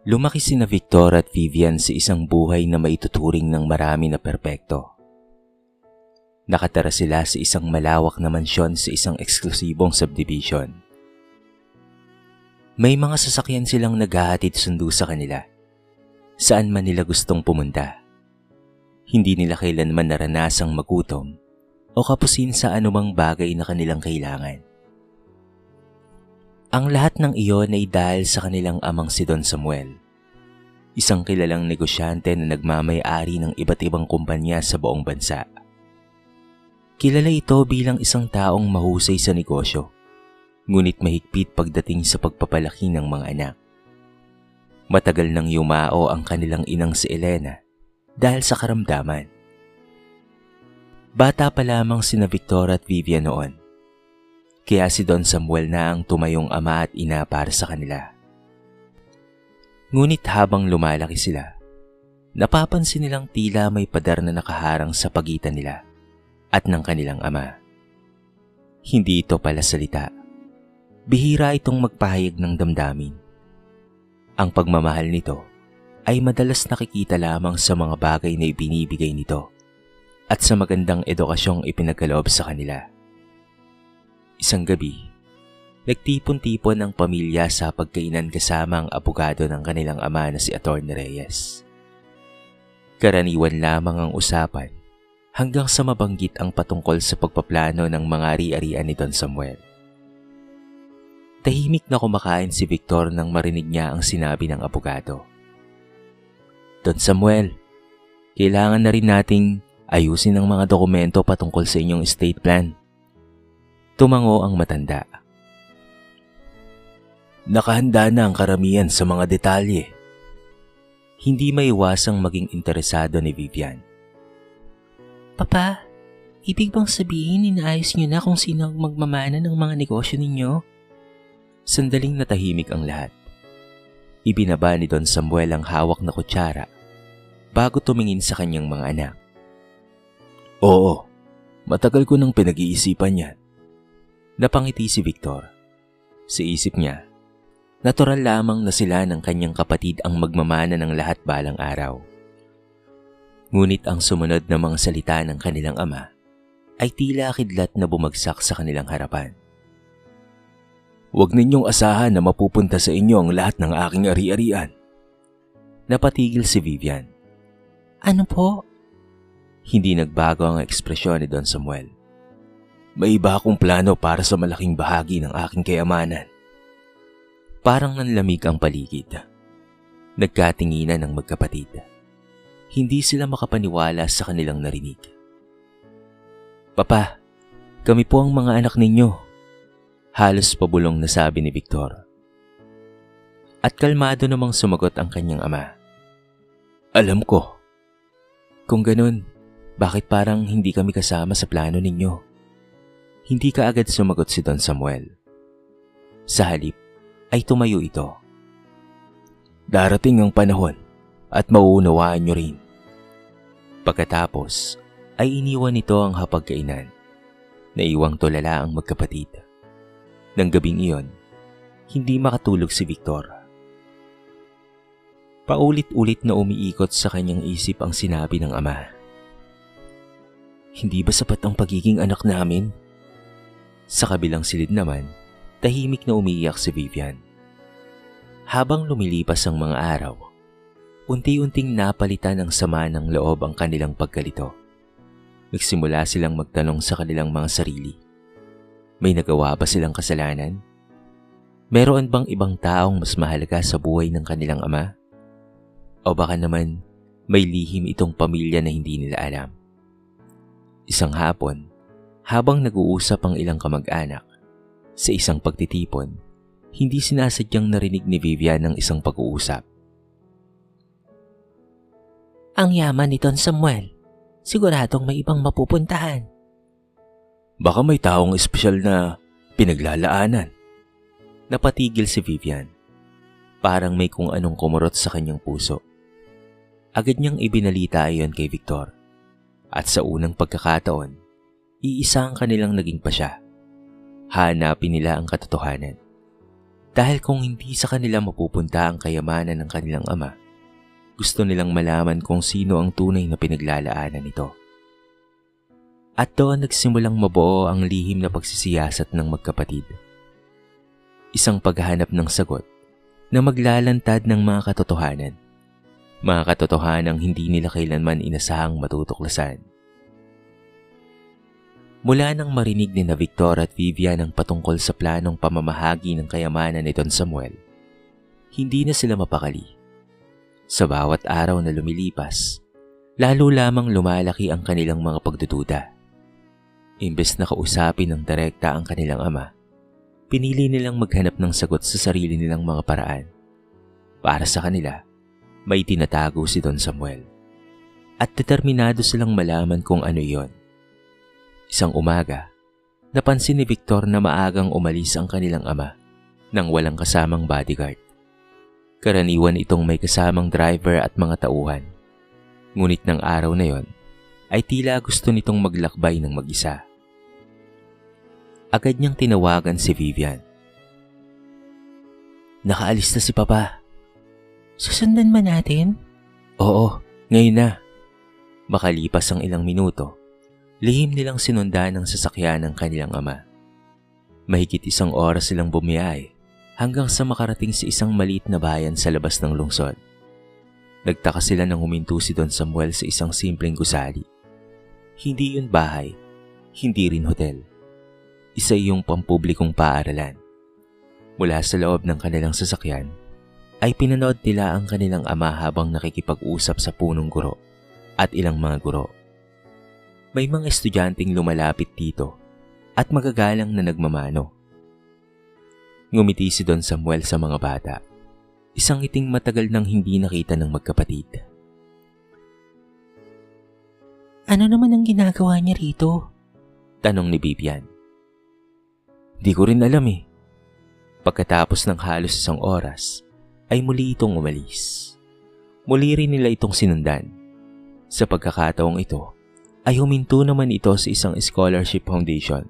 Lumaki sina Victor at Vivian sa isang buhay na maituturing ng marami na perpekto. Nakatira sila sa isang malawak na mansyon sa isang eksklusibong subdivision. May mga sasakyan silang naghahatid sundo sa kanila, saan man nila gustong pumunta. Hindi nila kailanman naranasang magutom o kapusin sa anumang bagay na kanilang kailangan. Ang lahat ng iyon ay dahil sa kanilang amang si Don Samuel, isang kilalang negosyante na nagmamay-ari ng iba't ibang kumpanya sa buong bansa. Kilala ito bilang isang taong mahusay sa negosyo, ngunit mahigpit pagdating sa pagpapalaki ng mga anak. Matagal nang yumao ang kanilang inang si Elena dahil sa karamdaman. Bata pa lamang sina Victor at Vivian noon, kaya si Don Samuel na ang tumayong ama at ina para sa kanila. Ngunit habang lumalaki sila, napapansin nilang tila may pader na nakaharang sa pagitan nila at ng kanilang ama. Hindi ito pala salita. Bihira itong magpahayag ng damdamin. Ang pagmamahal nito ay madalas nakikita lamang sa mga bagay na ibinibigay nito at sa magandang edukasyong ipinagkaloob sa kanila. Isang gabi, nagtipon-tipon ang pamilya sa pagkainan kasama ang abogado ng kanilang ama na si Atty. Reyes. Karaniwan lamang ang usapan hanggang sa mabanggit ang patungkol sa pagpaplano ng mga ari-arian ni Don Samuel. Tahimik na kumakain si Victor nang marinig niya ang sinabi ng abogado. Don Samuel, kailangan na rin nating ayusin ang mga dokumento patungkol sa inyong estate plan. Tumango ang matanda. Nakahanda na ang karamihan sa mga detalye. Hindi maiwasang maging interesado ni Vivian. Papa, ibig bang sabihin inaayos niyo na kung sino ang magmamana ng mga negosyo ninyo? Sandaling natahimik ang lahat. Ibinaba ni Don Samuel ang hawak na kutsara bago tumingin sa kanyang mga anak. Oo, matagal ko nang pinag-iisipan yan. Napangiti si Victor. Sa isip niya, natural lamang na sila ng kanyang kapatid ang magmamana ng lahat balang araw. Ngunit ang sumunod na mga salita ng kanilang ama ay tila kidlat na bumagsak sa kanilang harapan. Huwag ninyong asahan na mapupunta sa inyo ang lahat ng aking ari-arian. Napatigil si Vivian. Ano po? Hindi nagbago ang ekspresyon ni Don Samuel. May iba akong plano para sa malaking bahagi ng aking kayamanan. Parang nanlamig ang paligid. Nagkatinginan ng magkapatid. Hindi sila makapaniwala sa kanilang narinig. Papa, kami po ang mga anak ninyo. Halos pabulong na sabi ni Victor. At kalmado namang sumagot ang kanyang ama. Alam ko. Kung ganun, bakit parang hindi kami kasama sa plano ninyo? Hindi kaagad sumagot si Don Samuel. Sa halip ay tumayo ito. Darating ang panahon at mauunawaan nyo rin. Pagkatapos ay iniwan nito ang hapagkainan. Naiwang tulala ang magkapatid. Nang gabing iyon, hindi makatulog si Victor. Paulit-ulit na umiikot sa kanyang isip ang sinabi ng ama. Hindi ba sapat ang pagiging anak namin? Sa kabilang silid naman, tahimik na umiiyak si Vivian. Habang lumilipas ang mga araw, unti-unting napalitan ng sama ng loob ang kanilang pagkalito. Nagsimula silang magtanong sa kanilang mga sarili. May nagawa ba silang kasalanan? Meron bang ibang taong mas mahalaga sa buhay ng kanilang ama? O baka naman may lihim itong pamilya na hindi nila alam? Isang hapon, habang nag-uusap ang ilang kamag-anak, sa isang pagtitipon, hindi sinasadyang narinig ni Vivian ang isang pag-uusap. Ang yaman ni Don Samuel. Siguradong may ibang mapupuntahan. Baka may taong espesyal na pinaglalaanan. Napatigil si Vivian. Parang may kung anong kumurot sa kanyang puso. Agad niyang ibinalita iyon kay Victor. At sa unang pagkakataon, iisa ang kanilang naging pasya. Hanapin nila ang katotohanan. Dahil kung hindi sa kanila mapupunta ang kayamanan ng kanilang ama, gusto nilang malaman kung sino ang tunay na pinaglalaanan nito. At doon nagsimulang mabuo ang lihim na pagsisiyasat ng magkapatid. Isang paghahanap ng sagot na maglalantad ng mga katotohanan. Mga katotohanang hindi nila kailanman inasahang matutuklasan. Mula nang marinig ni na Victor at Vivian ang patungkol sa planong pamamahagi ng kayamanan ni Don Samuel, hindi na sila mapakali. Sa bawat araw na lumilipas, lalo lamang lumalaki ang kanilang mga pagdududa. Imbes na kausapin ng direkta ang kanilang ama, pinili nilang maghanap ng sagot sa sarili nilang mga paraan. Para sa kanila, may tinatago si Don Samuel. At determinado silang malaman kung ano iyon. Isang umaga, napansin ni Victor na maagang umalis ang kanilang ama nang walang kasamang bodyguard. Karaniwan itong may kasamang driver at mga tauhan. Ngunit ng araw na yon, ay tila gusto nitong maglakbay ng mag-isa. Agad niyang tinawagan si Vivian. "Nakaalis na si Papa." Susundan ba natin? "Oo, ngayon na." Makalipas ang ilang minuto, lihim nilang sinundan ang sasakyan ng kanilang ama. Mahigit 1 oras silang bumiyahe hanggang sa makarating sa isang maliit na bayan sa labas ng lungsod. Nagtaka sila nang huminto si Don Samuel sa isang simpleng gusali. Hindi yun bahay, hindi rin hotel. Isa yung pampublikong paaralan. Mula sa loob ng kanilang sasakyan, ay pinanood nila ang kanilang ama habang nakikipag-usap sa punong guro at ilang mga guro. May mga estudyanteng lumalapit dito at magagalang na nagmamano. Ngumiti si Don Samuel sa mga bata. Isang ngiting matagal nang hindi nakita ng magkapatid. Ano naman ang ginagawa niya rito? Tanong ni Vivian. "Di ko rin alam eh." Pagkatapos ng halos 1 oras, ay muli itong umalis. Muli rin nila itong sinundan. Sa pagkakataong ito, ay huminto naman ito sa isang scholarship foundation.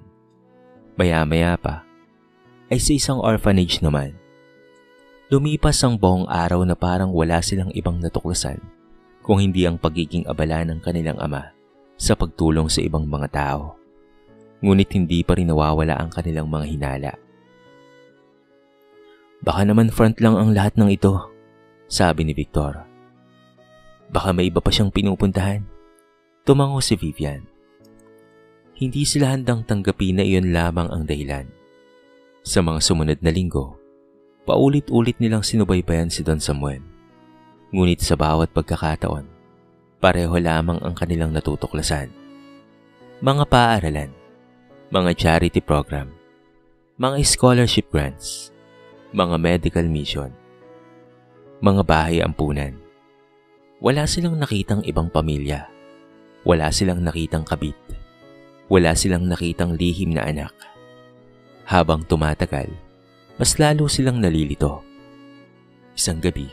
Maya-maya pa, ay sa isang orphanage naman. Lumipas ang buong araw na parang wala silang ibang natuklasan kung hindi ang pagiging abala ng kanilang ama sa pagtulong sa ibang mga tao. Ngunit hindi pa rin nawawala ang kanilang mga hinala. "Baka naman front lang ang lahat ng ito," sabi ni Victor. "Baka may iba pa siyang pinupuntahan." Tumango si Vivian. Hindi sila handang tanggapin na iyon lamang ang dahilan. Sa mga sumunod na linggo, paulit-ulit nilang sinubaybayan si Don Samuel. Ngunit sa bawat pagkakataon, pareho lamang ang kanilang natutuklasan. Mga paaralan, mga charity program, mga scholarship grants, mga medical mission, mga bahay ampunan. Wala silang nakitang ibang pamilya. Wala silang nakitang kabit. Wala silang nakitang lihim na anak. Habang tumatagal, mas lalo silang nalilito. Isang gabi,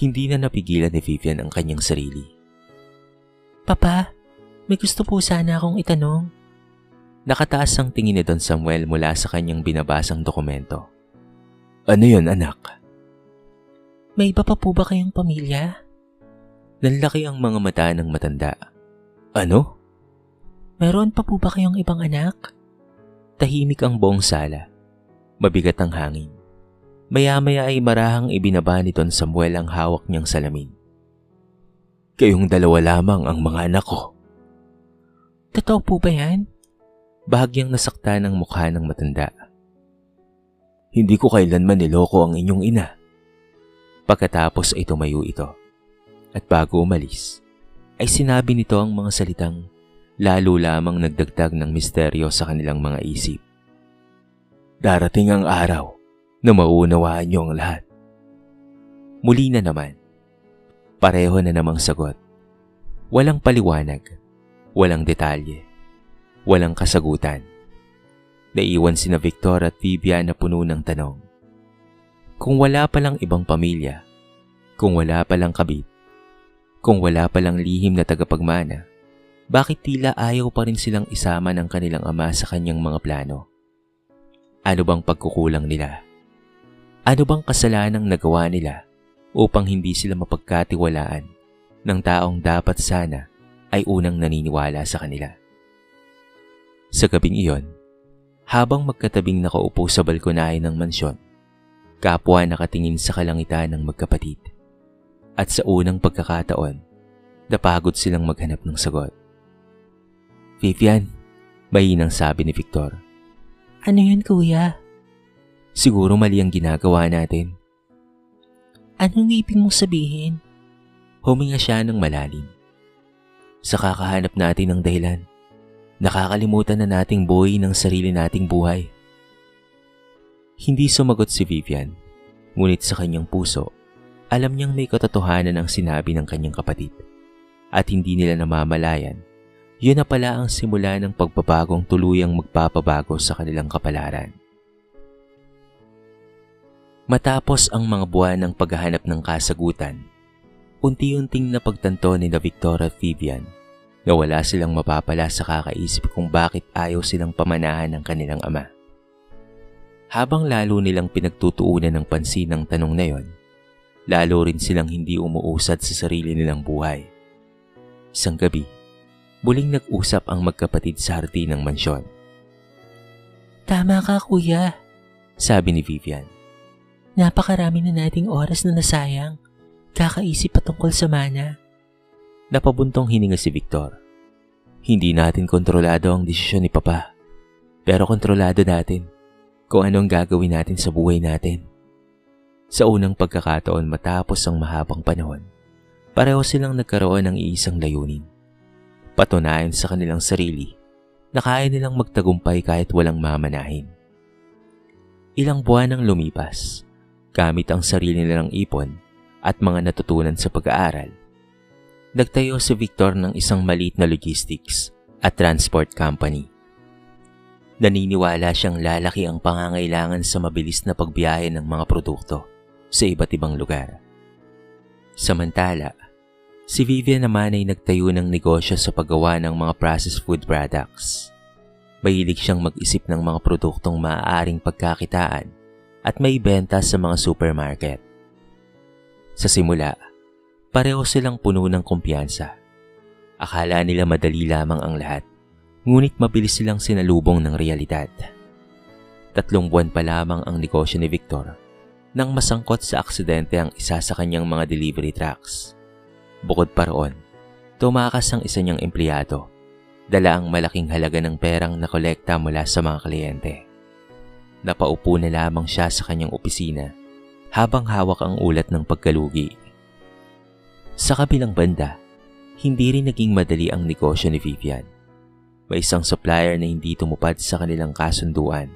hindi na napigilan ni Vivian ang kanyang sarili. "Papa, may gusto po sana akong itanong." Nakataas ang tingin ni Don Samuel mula sa kanyang binabasang dokumento. "Ano yun, anak?" "May iba pa po ba kayong pamilya?" Nanlaki ang mga mata ng matanda. "Ano?" "Meron pa po ba kayong ibang anak?" Tahimik ang buong sala. Mabigat ang hangin. Maya-maya ay marahang ibinaba ni Don Samuel ang hawak niyang salamin. "Kayong 2 lamang ang mga anak ko." "Totoo po ba yan?" Bahagyang nasakta ng mukha ng matanda. "Hindi ko kailanman niloko ang inyong ina." Pagkatapos ay tumayo ito. At bago umalis, ay sinabi nito ang mga salitang lalo lamang nagdagdag ng misteryo sa kanilang mga isip. "Darating ang araw na mauunawaan niyo ang lahat." Muli na naman. Pareho na namang sagot. Walang paliwanag, walang detalye, walang kasagutan. Naiwan sina Victor at Vivian na puno ng tanong. Kung wala palang ibang pamilya, kung wala palang kabit, kung wala palang lihim na tagapagmana, bakit tila ayaw pa rin silang isama ng kanilang ama sa kanyang mga plano? Ano bang pagkukulang nila? Ano bang kasalanang nagawa nila upang hindi sila mapagkatiwalaan ng taong dapat sana ay unang naniniwala sa kanila? Sa gabing iyon, habang magkatabing nakaupo sa balkonahe ng mansyon, kapwa nakatingin sa kalangitan ng magkapatid. At sa unang pagkakataon, napagod silang maghanap ng sagot. "Vivian," mahinang sabi ni Victor. Ano yun, kuya? "Siguro mali ang ginagawa natin." Anong ibig mong sabihin? Huminga siya ng malalim. "Sa kakahanap natin ng dahilan, nakakalimutan na nating buhay ng sarili nating buhay." Hindi sumagot si Vivian, ngunit sa kanyang puso, alam niyang may katotohanan ang sinabi ng kanyang kapatid. At hindi nila namamalayan, yun na pala ang simula ng pagbabagong tuluyang magpapabago sa kanilang kapalaran. Matapos ang mga buwan ng paghahanap ng kasagutan, unti-unting napagtanto ni Victor at Vivian na wala silang mapapala sa kakaisip kung bakit ayaw silang pamanahan ng kanilang ama. Habang lalo nilang pinagtutuunan ng pansin ng tanong na yon, lalo rin silang hindi umuusad sa sarili nilang buhay. Isang gabi, muling nag-usap ang magkapatid sa harti ng mansyon. Tama ka, kuya. Sabi ni Vivian. Napakarami na nating oras na nasayang. Kakaisip patungkol sa mana. Napabuntong hininga si Victor. Hindi natin kontrolado ang desisyon ni Papa, pero kontrolado natin kung anong gagawin natin sa buhay natin. Sa unang pagkakataon matapos ang mahabang panahon, pareho silang nagkaroon ng iisang layunin. Patunayan sa kanilang sarili na kaya nilang magtagumpay kahit walang mamanahin. Ilang buwan ang lumipas, gamit ang sarili nilang ipon at mga natutunan sa pag-aaral. Nagtayo si Victor ng isang maliit na logistics at transport company. Naniniwala siyang lalaki ang pangangailangan sa mabilis na pagbiyahe ng mga produkto sa iba't ibang lugar. Samantala, si Vivian naman ay nagtayo ng negosyo sa paggawa ng mga processed food products. Mahilig siyang mag-isip ng mga produktong maaaring pagkakitaan at may benta sa mga supermarket. Sa simula, pareho silang puno ng kumpiyansa. Akala nila madali lamang ang lahat, ngunit mabilis silang sinalubong ng realidad. 3 buwan pa lamang ang negosyo ni Victor nang masangkot sa aksidente ang isa sa kanyang mga delivery trucks. Bukod pa roon, tumakas ang isa niyang empleyado, dala ang malaking halaga ng perang nakolekta mula sa mga kliyente. Napaupo na lamang siya sa kanyang opisina habang hawak ang ulat ng pagkalugi. Sa kabilang banda, hindi rin naging madali ang negosyo ni Vivian. May isang supplier na hindi tumupad sa kanilang kasunduan,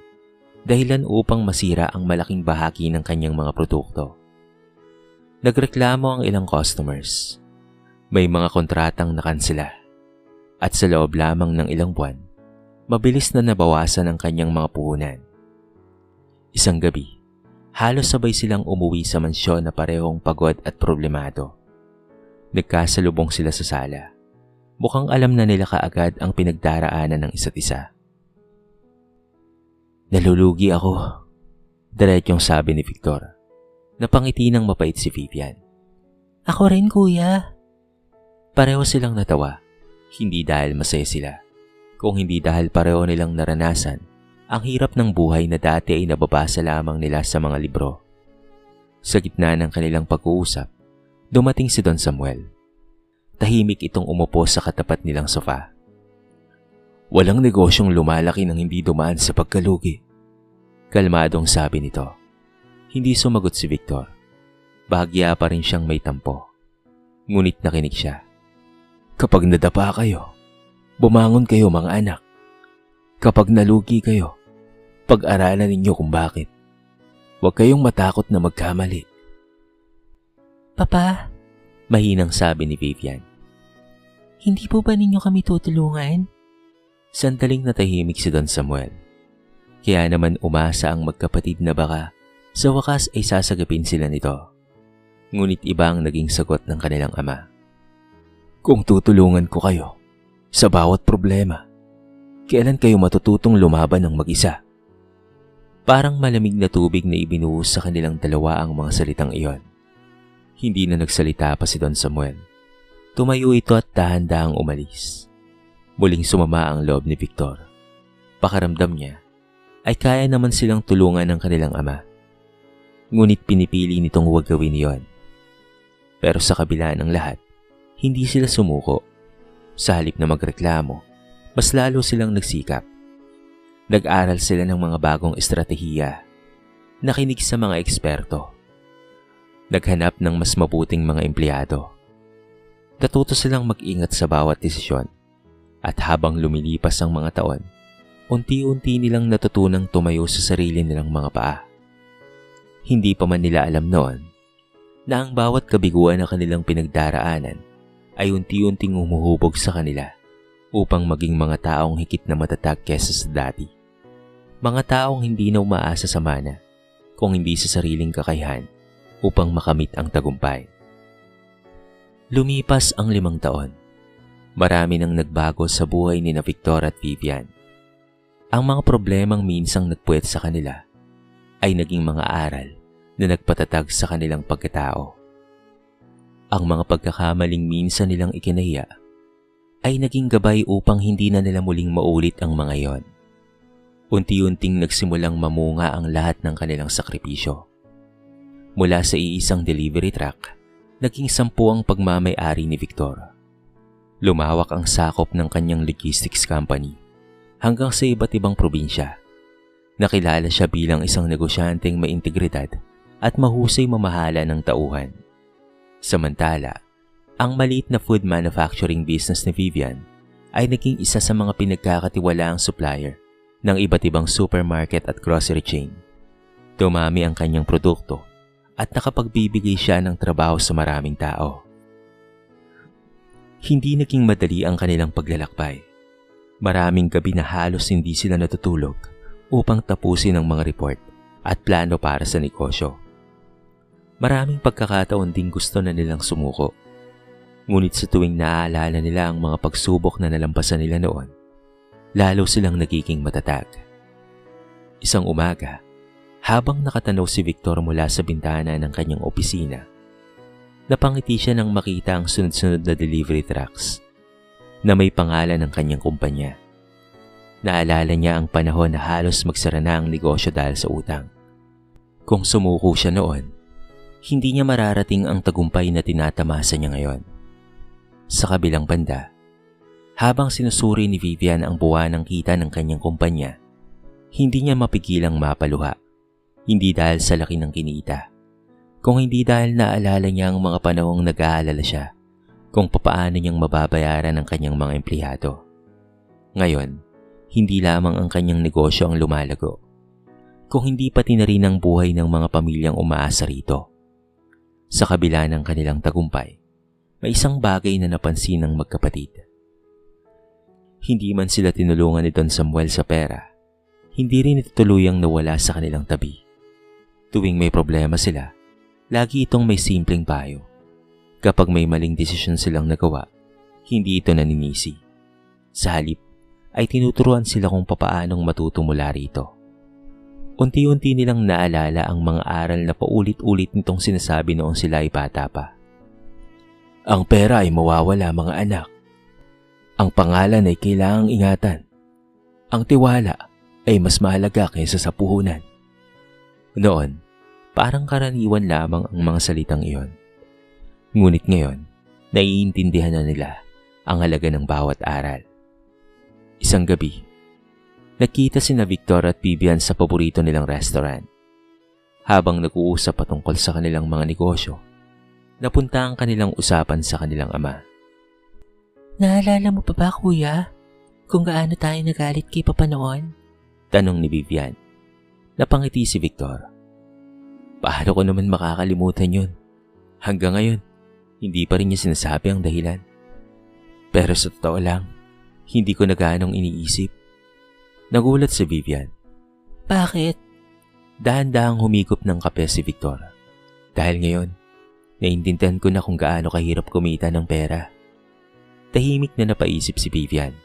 dahilan upang masira ang malaking bahagi ng kanyang mga produkto. Nagreklamo ang ilang customers. May mga kontratang nakansela. At sa loob lamang ng ilang buwan, mabilis na nabawasan ang kanyang mga puhunan. Isang gabi, halos sabay silang umuwi sa mansyon na parehong pagod at problemado. Nagkasalubong sila sa sala. Mukhang alam na nila kaagad ang pinagdaraanan ng isa't isa. "Nalulugi ako," diretsong sabi ni Victor. Napangiti ng mapait si Vivian. Ako rin, kuya. Pareho silang natawa, hindi dahil masaya sila, kung hindi dahil pareho nilang naranasan ang hirap ng buhay na dati ay nababasa lamang nila sa mga libro. Sa gitna ng kanilang pag-uusap, dumating si Don Samuel. Tahimik itong umupo sa katapat nilang sofa. "Walang negosyong lumalaki nang hindi dumaan sa pagkalugi," kalmadong sabi nito. Hindi sumagot si Victor. Bahagya pa rin siyang may tampo. Ngunit nakinig siya. "Kapag nadapa kayo, bumangon kayo mga anak. Kapag nalugi kayo, pag-aralan ninyo kung bakit. Huwag kayong matakot na magkamali." Papa, Mahinang sabi ni Vivian. hindi po ba ninyo kami tutulungan? Sandaling natahimik si Don Samuel. Kaya naman umasa ang magkapatid na baka sa wakas ay sasagapin sila nito. Ngunit iba ang naging sagot ng kanilang ama. "Kung tutulungan ko kayo sa bawat problema, kailan kayo matututong lumaban ng mag-isa? Parang malamig na tubig na ibinuhos sa kanilang dalawa ang mga salitang iyon. Hindi na nagsalita pa si Don Samuel. Tumayo ito at dahan-dahang umalis. Muling sumama ang loob ni Victor. Pakiramdam niya ay kaya naman silang tulungan ng kanilang ama. Ngunit pinipili nitong huwag gawin iyon. Pero sa kabila ng lahat, hindi sila sumuko. Sa halip na magreklamo, mas lalo silang nagsikap. Nag-aral sila ng mga bagong estratehiya, nakinig sa mga eksperto, naghanap ng mas mabuting mga empleyado. Natuto silang mag-ingat sa bawat desisyon at habang lumilipas ang mga taon, unti-unti nilang natutunang tumayo sa sarili nilang mga paa. Hindi pa man nila alam noon na ang bawat kabiguan na kanilang pinagdaraanan ay unti-unting humuhubog sa kanila upang maging mga taong higit na matatag kesa sa dati. Mga taong hindi na umaasa sa mana, kung hindi sa sariling kakayahan upang makamit ang tagumpay. Lumipas ang 5 taon. Marami nang nagbago sa buhay ni Victor at Vivian. Ang mga problemang minsang nagpuwet sa kanila ay naging mga aral na nagpatatag sa kanilang pagkatao. Ang mga pagkakamaling minsan nilang ikinahiya ay naging gabay upang hindi na nila muling maulit ang mga iyon. Unti-unting nagsimulang mamunga ang lahat ng kanilang sakripisyo. Mula sa iisang delivery truck, naging 10 ang pagmamay-ari ni Victor. Lumawak ang sakop ng kanyang logistics company hanggang sa iba't ibang probinsya. Nakilala siya bilang isang negosyanteng may integridad at mahusay mamahala ng tauhan. Samantala, ang maliit na food manufacturing business ni Vivian ay naging isa sa mga pinagkakatiwalaang supplier ng iba't ibang supermarket at grocery chain. Dumami ang kanyang produkto at nakapagbibigay siya ng trabaho sa maraming tao. Hindi naging madali ang kanilang paglalakbay. Maraming gabi na halos hindi sila natutulog upang tapusin ang mga report at plano para sa negosyo. Maraming pagkakataon ding gusto na nilang sumuko. Ngunit sa tuwing naaalala nila ang mga pagsubok na nalampasan nila noon, lalo silang nagiging matatag. Isang umaga, habang nakatanaw si Victor mula sa bintana ng kanyang opisina, napangiti siya nang makita ang sunod-sunod na delivery trucks na may pangalan ng kanyang kumpanya. Naalala niya ang panahon na halos magsara na ang negosyo dahil sa utang. Kung sumuko siya noon, hindi niya mararating ang tagumpay na tinatamasa niya ngayon. Sa kabilang banda, habang sinusuri ni Vivian ang buwanang kita ng kanyang kumpanya, hindi niya mapigilang mapaluha. Hindi dahil sa laki ng kinita, kung hindi dahil naalala niya ang mga panahong nag-aalala siya kung papaano niyang mababayaran ang kanyang mga empleyado. Ngayon, hindi lamang ang kanyang negosyo ang lumalago, kung hindi pati na rin ang buhay ng mga pamilyang umaasa rito. Sa kabila ng kanilang tagumpay, may isang bagay na napansin ng magkapatid. Hindi man sila tinulungan ni Don Samuel sa pera, hindi rin ito tuluyang nawala sa kanilang tabi. Tuwing may problema sila, lagi itong may simpleng payo. Kapag may maling desisyon silang nagawa, hindi ito naninisi. Sa halip, ay tinuturuan sila kung papaanong matuto mula rito. Unti-unti nilang naalala ang mga aral na paulit-ulit nitong sinasabi noong sila ay bata pa. Ang pera ay mawawala, mga anak. Ang pangalan ay kailangang ingatan. Ang tiwala ay mas mahalaga kaysa sa puhunan. Noon, parang karaniwan lamang ang mga salitang iyon. Ngunit ngayon, naiintindihan na nila ang halaga ng bawat aral. Isang gabi, nakita sina Victor at Vivian sa paborito nilang restaurant. Habang nag-uusap patungkol sa kanilang mga negosyo, napunta ang kanilang usapan sa kanilang ama. Naalala mo pa ba, kuya, kung gaano tayo nagalit kay Papa noon? Tanong ni Vivian. Napangiti si Victor. Paano ko naman makakalimutan yun? Hanggang ngayon, hindi pa rin niya sinasabi ang dahilan. Pero sa totoo lang, hindi ko na gaanong iniisip. Nagulat si Vivian. Bakit? Dahan-dahang humigop ng kape si Victor. Dahil ngayon, naiintindihan ko na kung gaano kahirap kumita ng pera. Tahimik na napaisip si Vivian.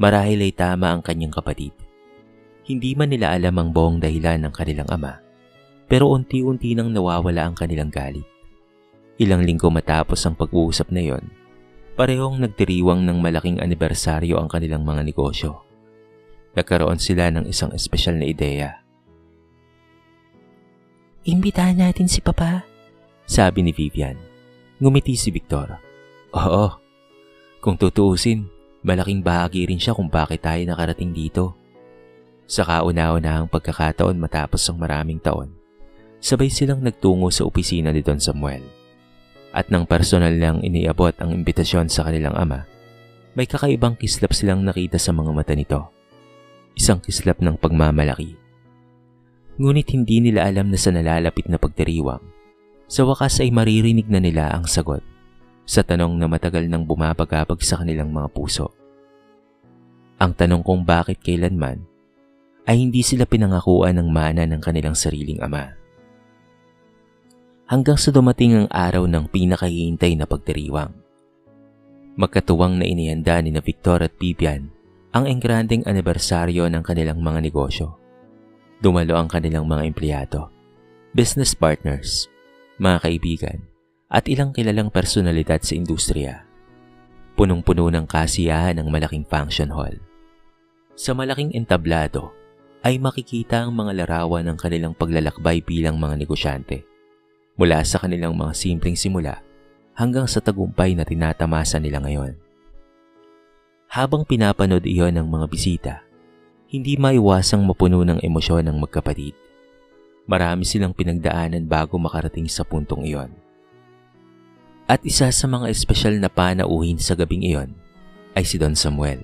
Marahil ay tama ang kanyang kapatid. Hindi man nila alam ang buong dahilan ng kanilang ama, pero unti-unti nang nawawala ang kanilang galit. Ilang linggo matapos ang pag-uusap na yon, parehong nagdiriwang ng malaking anibersaryo ang kanilang mga negosyo. Nagkaroon sila ng isang espesyal na ideya. Imbitahan natin si Papa, sabi ni Vivian. Ngumiti si Victor. Oo, kung tutuusin, malaking bahagi rin siya kung bakit tayo nakarating dito. Sa kauna-unahang pagkakataon matapos ang maraming taon, sabay silang nagtungo sa opisina ni Don Samuel. At nang personal lang iniabot ang imbitasyon sa kanilang ama, may kakaibang kislap silang nakita sa mga mata nito. Isang kislap ng pagmamalaki. Ngunit hindi nila alam na sa nalalapit na pagdiriwang, sa wakas ay maririnig na nila ang sagot sa tanong na matagal nang bumabagabag sa kanilang mga puso. Ang tanong kung bakit kailanman ay hindi sila pinangakuan ng mana ng kanilang sariling ama. Hanggang sa dumating ang araw ng pinakahihintay na pagdiriwang. Magkatuwang na inihanda ni na Victor at Vivian ang engrandeng anibersaryo ng kanilang mga negosyo. Dumalo ang kanilang mga empleyado, business partners, mga kaibigan, at ilang kilalang personalidad sa industriya. Punong-puno ng kasiyahan ang malaking function hall. Sa malaking entablado ay makikita ang mga larawan ng kanilang paglalakbay bilang mga negosyante. Mula sa kanilang mga simpleng simula hanggang sa tagumpay na tinatamasa nila ngayon. Habang pinapanood iyon ng mga bisita, hindi maiwasang mapuno ng emosyon ng magkapatid. Marami silang pinagdaanan bago makarating sa puntong iyon. At isa sa mga espesyal na panauhin sa gabing iyon ay si Don Samuel.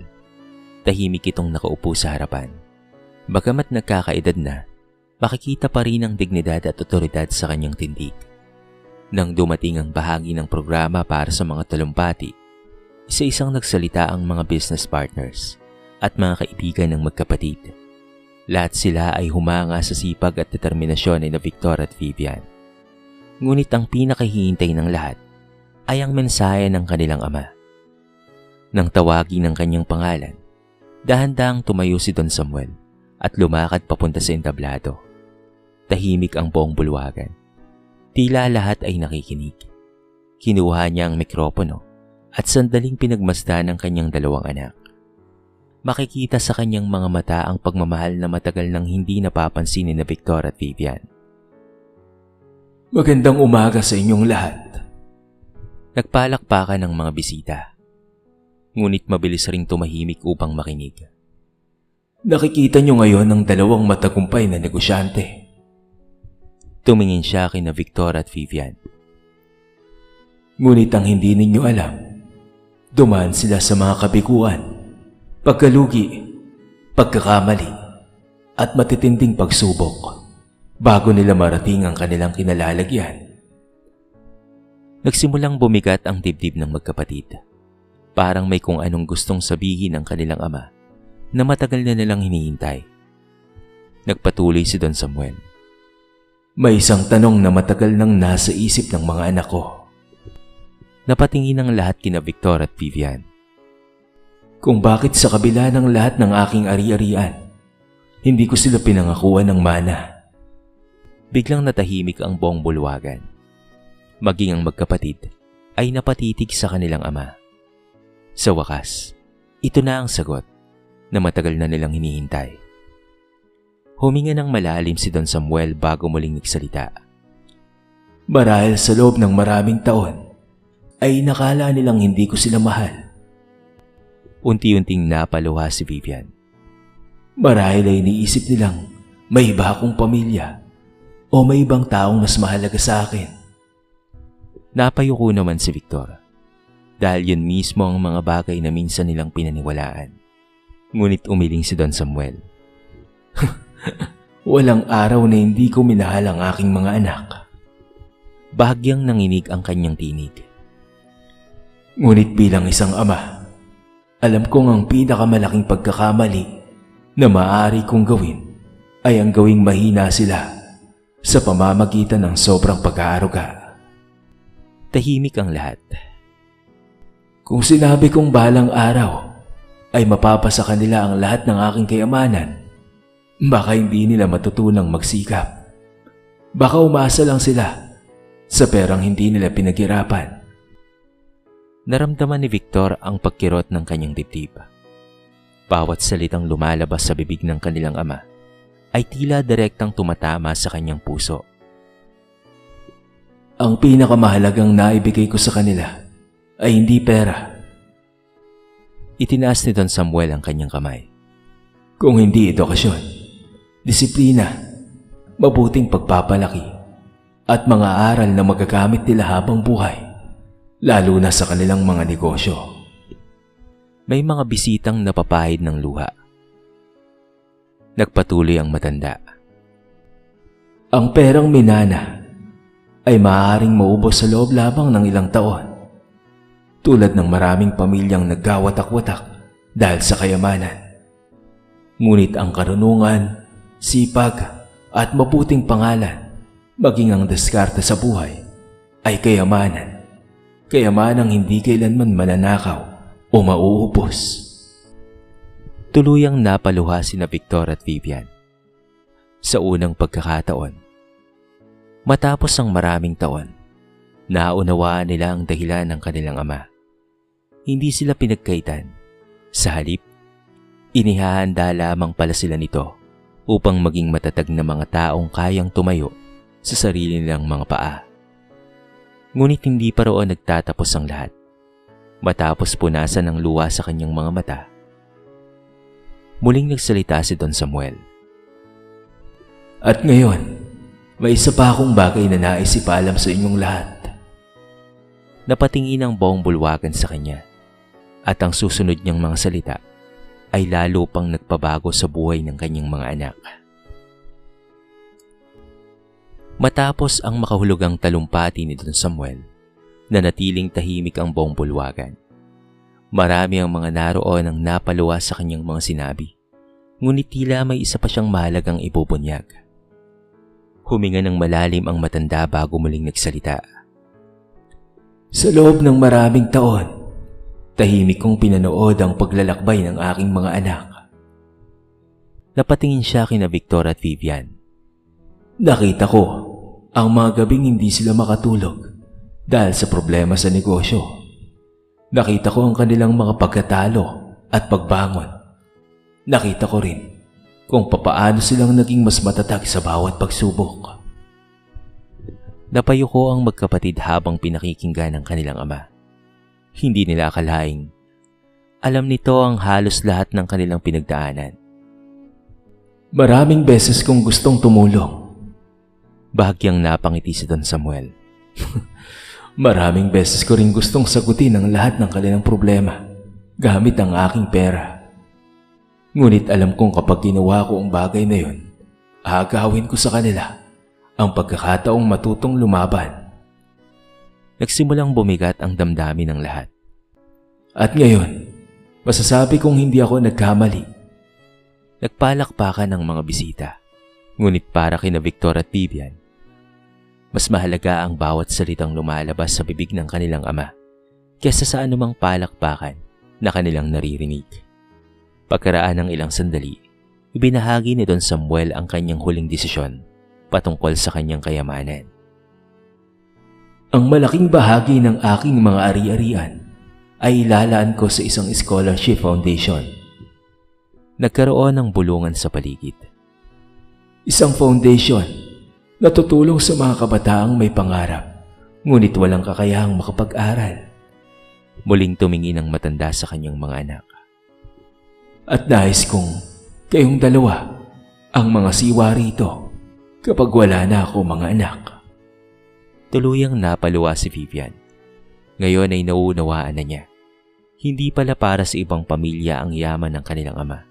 Tahimik itong nakaupo sa harapan. Bagamat nagkakaedad na, makikita pa rin ang dignidad at otoridad sa kanyang tindig. Nang dumating ang bahagi ng programa para sa mga talumpati, isa-isang nagsalita ang mga business partners at mga kaibigan ng magkapatid. Lahat sila ay humanga sa sipag at determinasyon ni na Victor at Vivian. Ngunit ang pinakahihintay ng lahat ay ang mensahe ng kanilang ama. Nang tawagin ng kanyang pangalan, dahan-dahang tumayo si Don Samuel at lumakad papunta sa entablado. Tahimik ang buong bulwagan. Tila lahat ay nakikinig. Kinuha niya ang mikropono at sandaling pinagmasdan ng kanyang dalawang anak. Makikita sa kanyang mga mata ang pagmamahal na matagal nang hindi napapansin ni na Victor at Vivian. Magandang umaga sa inyong lahat. Nagpalakpakan ng mga bisita. Ngunit mabilis ring tumahimik upang makinig. Nakikita niyo ngayon ang dalawang matagumpay na negosyante. Tumingin siya kina Victor at Vivian. Ngunit ang hindi ninyo alam, dumaan sila sa mga kabiguan, pagkalugi, pagkakamali, at matitinding pagsubok bago nila marating ang kanilang kinalalagyan. Nagsimulang bumigat ang dibdib ng magkapatid. Parang may kung anong gustong sabihin ng kanilang ama na matagal na nilang hinihintay. Nagpatuloy si Don Samuel. May isang tanong na matagal nang nasa isip ng mga anak ko. Napatingin ang lahat kina Victor at Vivian. Kung bakit sa kabila ng lahat ng aking ari-arian, hindi ko sila pinangakuan ng mana. Biglang natahimik ang buong bulwagan. Maging ang magkapatid ay napatitig sa kanilang ama. Sa wakas, ito na ang sagot na matagal na nilang hinihintay. Huminga ng malalim si Don Samuel bago muling nagsalita. Marahil sa loob ng maraming taon, ay nakala nilang hindi ko sila mahal. Unti-unting napaluha si Vivian. Marahil ay iniisip nilang may iba akong pamilya o may ibang taong mas mahalaga sa akin. Napayuko naman si Victor dahil yun mismo ang mga bagay na minsan nilang pinaniwalaan. Ngunit umiling si Don Samuel. Walang araw na hindi ko minahal ang aking mga anak. Bahagyang nanginig ang kanyang tinig. Ngunit bilang isang ama, alam kong ang pinakamalaking pagkakamali na maaari kong gawin ay ang gawing mahina sila sa pamamagitan ng sobrang pag-aaruga. Tahimik ang lahat. Kung sinabi kong balang araw ay mapapasa kanila ang lahat ng aking kayamanan, Baka hindi nila matutunang magsikap. Baka umasa lang sila sa perang hindi nila pinaghirapan. Naramdaman ni Victor ang pagkirot ng kanyang dibdib. Bawat salitang lumalabas sa bibig ng kanilang ama ay tila direktang tumatama sa kanyang puso. Ang pinakamahalagang naibigay ko sa kanila ay hindi pera. Itinaas ni Don Samuel ang kanyang kamay. Kung hindi edukasyon, disiplina, mabuting pagpapalaki, at mga aral na magagamit nila habang buhay, lalo na sa kanilang mga negosyo. May mga bisitang napapahid ng luha. Nagpatuloy ang matanda. Ang perang minana ay maaaring maubos sa loob lamang ng ilang taon, tulad ng maraming pamilyang nagkawatak-watak dahil sa kayamanan. Ngunit ang karunungan, sipag at mabuting pangalan, maging ang diskarte sa buhay, ay kayamanan. Kayamanang hindi kailanman mananakaw o mauubos. Tuluyang napaluha sina Victor at Vivian. Sa unang pagkakataon, matapos ang maraming taon, naunawaan nila ang dahilan ng kanilang ama. Hindi sila pinagkaitan. Sa halip, inihahanda lamang pala sila nito upang maging matatag na mga taong kayang tumayo sa sarili nilang mga paa. Ngunit hindi pa roon nagtatapos ang lahat. Matapos punasan ng luha sa kanyang mga mata, muling nagsalita si Don Samuel. At ngayon, may isa pa akong bagay na nais ipaalam sa inyong lahat. Napatingin ang buong bulwagan sa kanya, at ang susunod niyang mga salita ay lalo pang nagpabago sa buhay ng kanyang mga anak. Matapos ang makahulugang talumpati ni Don Samuel, nanatiling tahimik ang buong bulwagan. Marami ang mga naroon ang napaluwa sa kanyang mga sinabi, ngunit tila may isa pa siyang mahalagang ibubunyag. Huminga ng malalim ang matanda bago muling nagsalita. Sa loob ng maraming taon, tahimik kong pinanood ang paglalakbay ng aking mga anak. Napatingin siya kina Victor at Vivian. Nakita ko ang mga gabing hindi sila makatulog dahil sa problema sa negosyo. Nakita ko ang kanilang mga pagkatalo at pagbangon. Nakita ko rin kung papaano silang naging mas matatag sa bawat pagsubok. Napayuko ang magkapatid habang pinakikinggan ng kanilang ama. Hindi nila akalaing alam nito ang halos lahat ng kanilang pinagdaanan. Maraming beses kong gustong tumulong. Bahagyang napangiti si Don Samuel. Maraming beses ko rin gustong sagutin ang lahat ng kanilang problema gamit ang aking pera. Ngunit alam kong kapag ginawa ko ang bagay na yun, aagawin ko sa kanila ang pagkakataong matutong lumaban. Nagsimulang bumigat ang damdamin ng lahat. At ngayon, masasabi kong hindi ako nagkamali. Nagpalakpakan ng mga bisita. Ngunit para kina Victor at Vivian, mas mahalaga ang bawat salitang lumalabas sa bibig ng kanilang ama kaysa sa anumang palakpakan na kanilang naririnig. Pagkaraan ng ilang sandali, ibinahagi ni Don Samuel ang kanyang huling desisyon patungkol sa kanyang kayamanan. Ang malaking bahagi ng aking mga ari-arian ay ilalaan ko sa isang scholarship foundation. Nagkaroon ng bulungan sa paligid. Isang foundation na tutulong sa mga kabataang may pangarap, ngunit walang kakayahang makapag-aral. Muling tumingin ang matanda sa kanyang mga anak. At nais kong kayong dalawa ang mga siwa rito kapag wala na ako mga anak. Tuluyang napaluwa si Vivian. Ngayon ay nauunawaan na niya. Hindi pala para sa ibang pamilya ang yaman ng kanilang ama.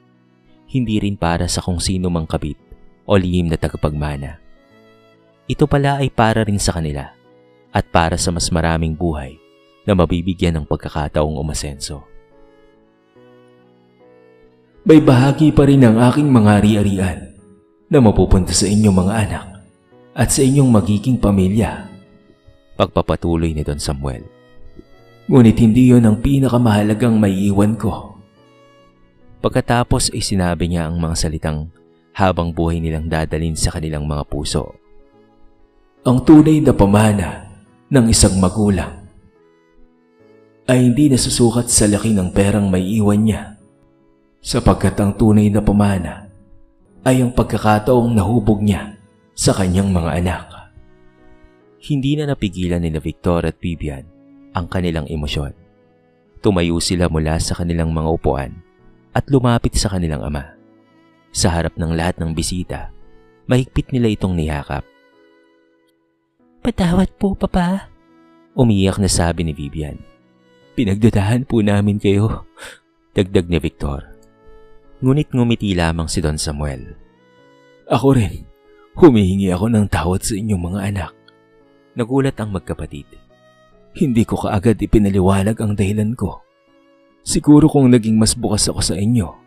Hindi rin para sa kung sino mang kabit o lihim na tagapagmana. Ito pala ay para rin sa kanila at para sa mas maraming buhay na mabibigyan ng pagkakataong umasenso. May bahagi pa rin ng aking mga ari-arian na mapupunta sa inyong mga anak at sa inyong magiging pamilya. Pagpapatuloy ni Don Samuel. Ngunit hindi yon ang pinakamahalagang maiiwan ko. Pagkatapos ay sinabi niya ang mga salitang habang buhay nilang dadalhin sa kanilang mga puso. Ang tunay na pamana ng isang magulang ay hindi nasusukat sa laki ng perang may iwan niya, sapagkat ang tunay na pamana ay ang pagkakataong nahubog niya sa kanyang mga anak. Hindi na napigilan ni Victor at Vivian ang kanilang emosyon. Tumayo sila mula sa kanilang mga upuan at lumapit sa kanilang ama. Sa harap ng lahat ng bisita, mahigpit nila itong niyakap. Patawad po, Papa. Umiyak na sabi ni Vivian. Pinagdadahan po namin kayo, dagdag ni Victor. Ngunit ngumiti lamang si Don Samuel. Ako rin, humihingi ako ng tawad sa inyong mga anak. Nagulat ang magkapatid. Hindi ko kaagad ipinaliwanag ang dahilan ko. Siguro kung naging mas bukas ako sa inyo,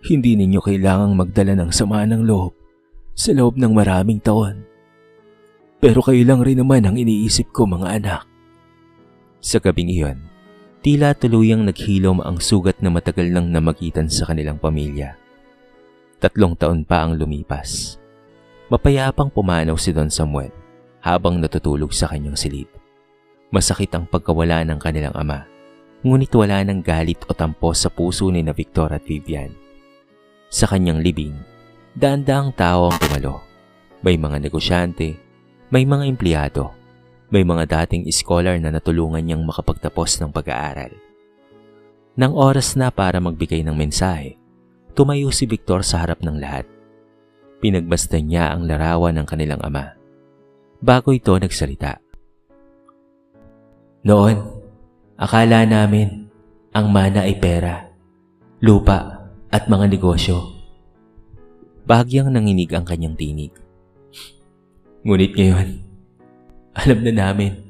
hindi ninyo kailangang magdala ng sama ng loob sa loob ng maraming taon. Pero kayo lang rin naman ang iniisip ko, mga anak. Sa gabing iyon, tila tuluyang naghilom ang sugat na matagal nang namagitan sa kanilang pamilya. 3 taon pa ang lumipas. Mapayapang pumanaw si Don Samuel habang natutulog sa kanyang silid. Masakit ang pagkawala ng kanilang ama, ngunit wala ng galit o tampo sa puso ni Victor at Vivian. Sa kanyang libing, daan-daang tao ang dumalo. May mga negosyante, may mga empleyado, may mga dating scholar na natulungan niyang makapagtapos ng pag-aaral. Nang oras na para magbigay ng mensahe, tumayo si Victor sa harap ng lahat. Pinagmasdan niya ang larawan ng kanilang ama. Bago ito nagsalita. Noon, akala namin ang mana ay pera, lupa at mga negosyo. Bahagyang nanginig ang kanyang tinig. Ngunit ngayon, alam na namin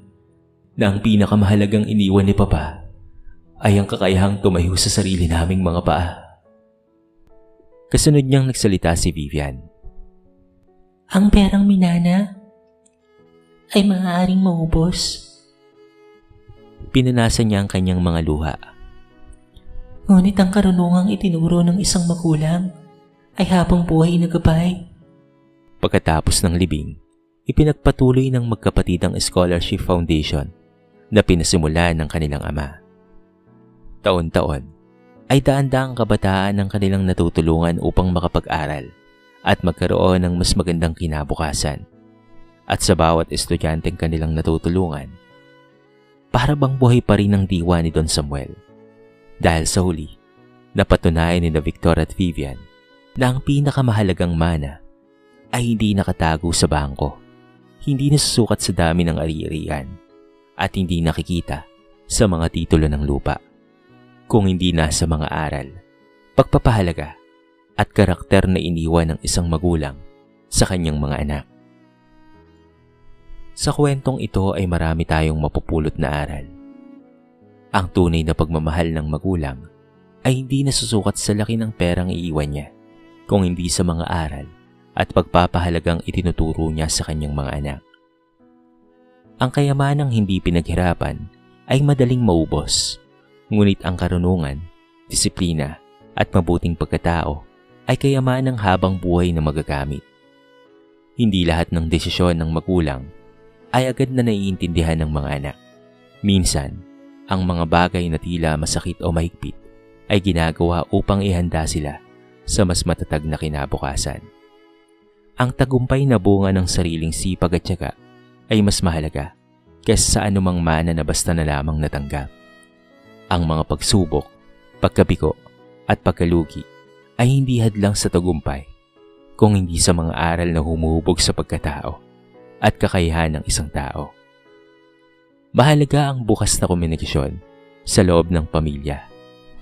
na ang pinakamahalagang iniwan ni Papa ay ang kakayahang tumayo sa sarili naming mga paa. Kasunod niyang nagsalita si Vivian. Ang perang minana ay maaaring maubos. Pinanasa niya ang kanyang mga luha. Ngunit ang karunungang itinuro ng isang magulang ay habang buhay na gabay. Pagkatapos ng libing, ipinagpatuloy ng magkapatid ang Scholarship Foundation na pinasimulan ng kanilang ama. Taon-taon ay daan-daang kabataan ang kanilang natutulungan upang makapag-aral at magkaroon ng mas magandang kinabukasan. At sa bawat estudyanteng kanilang natutulungan, para bang buhay pa rin ang diwa ni Don Samuel. Dahil sa huli, napatunayan ni Victor at Vivian na ang pinakamahalagang mana ay hindi nakatago sa bangko, hindi nasusukat sa dami ng ari-arian, at hindi nakikita sa mga titulo ng lupa, kung hindi nasa mga aral, pagpapahalaga at karakter na iniwan ng isang magulang sa kanyang mga anak. Sa kwentong ito ay marami tayong mapupulot na aral. Ang tunay na pagmamahal ng magulang ay hindi nasusukat sa laki ng perang iiwan niya, kung hindi sa mga aral at pagpapahalagang itinuturo niya sa kanyang mga anak. Ang kayamanang hindi pinaghirapan ay madaling maubos, ngunit ang karunungan, disiplina at mabuting pagkatao ay kayamanang habang buhay na magagamit. Hindi lahat ng desisyon ng magulang ay agad na naiintindihan ng mga anak. Minsan, ang mga bagay na tila masakit o mahigpit ay ginagawa upang ihanda sila sa mas matatag na kinabukasan. Ang tagumpay na bunga ng sariling sipag at tiyaga ay mas mahalaga kaysa sa anumang mana na basta na lamang natanggap. Ang mga pagsubok, pagkabigo at pagkalugi ay hindi hadlang sa tagumpay, kung hindi sa mga aral na humuhubog sa pagkatao at kakayahan ng isang tao. Mahalaga ang bukas na komunikasyon sa loob ng pamilya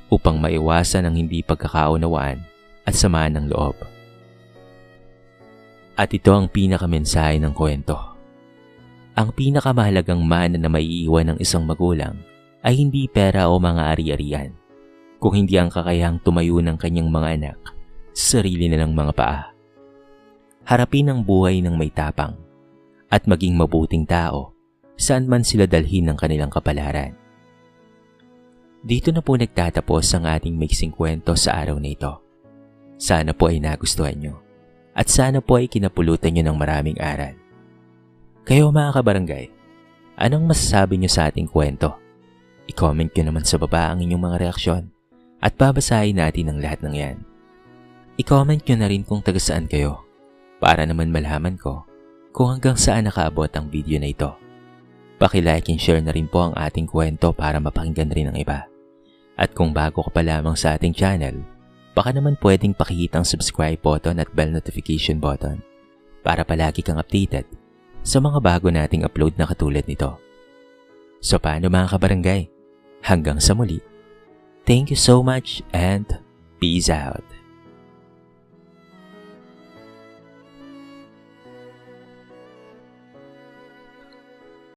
upang maiwasan ang hindi pagkakaunawaan at sama ng loob. At ito ang pinakamensahe ng kwento. Ang pinakamahalagang mana na maiiwan ng isang magulang ay hindi pera o mga ari-arian, kung hindi ang kakayahang tumayo ng kanyang mga anak sa sarili nilang mga paa. Harapin ang buhay ng may tapang at maging mabuting tao saan man sila dalhin ng kanilang kapalaran. Dito na po nagtatapos ang ating mixing kwento sa araw na ito. Sana po ay nagustuhan nyo. at sana po ay kinapulutan nyo ng maraming aral. Kayo mga kabarangay, anong masasabi nyo sa ating kwento? I-comment nyo naman sa baba ang inyong mga reaksyon at babasahin natin ang lahat ng yan. I-comment nyo na rin kung taga saan kayo para naman malaman ko kung hanggang saan nakaabot ang video na ito. Paki-like and share na rin po ang ating kwento para mapakinggan rin ng iba. At kung bago ka pa lamang sa ating channel, baka naman pwedeng pakihit ang subscribe button at bell notification button para palagi kang updated sa mga bago nating upload na katulad nito. So paano mga kabarangay? Hanggang sa muli. Thank you so much and peace out.